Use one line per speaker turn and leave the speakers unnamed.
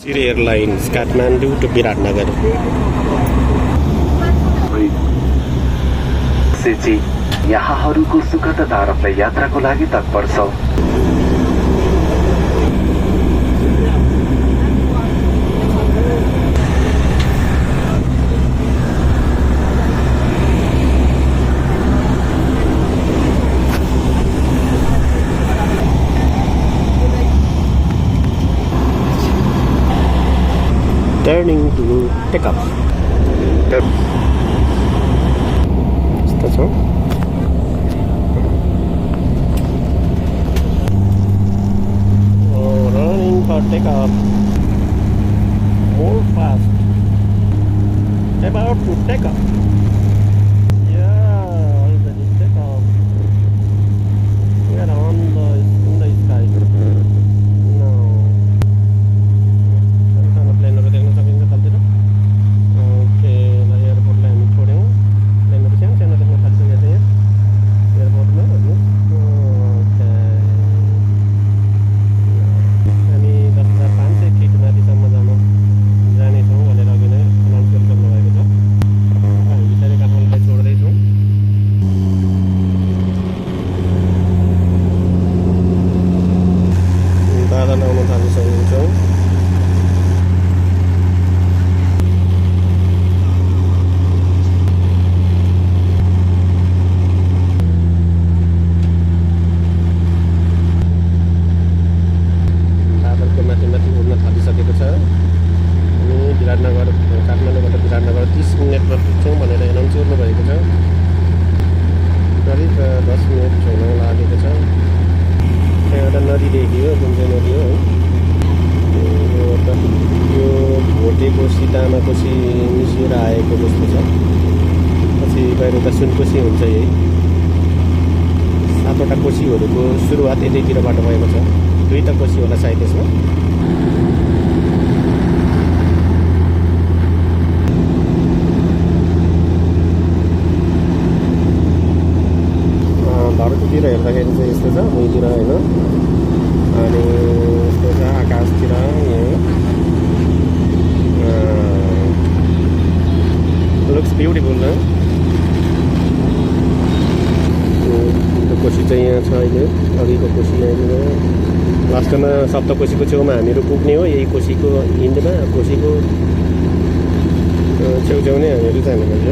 Siri Airlines Kathmandu to Biratnagar.
सिजी यहाँहरूको सुखदता र यात्राको लागि तत्पर छौं।
Turning to take off. That's all. Oh, running for take off. More fast. About to take off. Yeah, already take off. We are on in the sky. No. Plane over there. Biratnagar काठमाडौँबाट विराटनगर 30 मिनेटमा पुग्छौँ भनेर announce गर्नुभएको छ। करिब 10 minute हुन लागेको छ। त्यहाँ एउटा नदी देखियो, जुन चाहिँ नदी हो यो भोटेकोसी तामाकोसी मिसिएर आएको जस्तो छ। पछि बाहिर त सुनकोसी हुन्छ। यही 7वटा कोसीहरूको सुरुवात यतैतिरबाट भएको छ। 2टा कोसी होला सायद यसमा। धरतीतिर हेर्दाखेरि चाहिँ यस्तो छ भुइँतिर होइन, अनि यस्तो छ आकाशतिर। लुक्स ब्युटिफुल न। कोसी चाहिँ यहाँ छ अहिले, अघिको कोसी यहाँ लास्टमा सप्तकोशीको छेउमा हामीहरू पुग्ने हो। यही कोसीको हिन्दमा कोसीको छेउछेउ नै हामीहरू जानुपर्छ।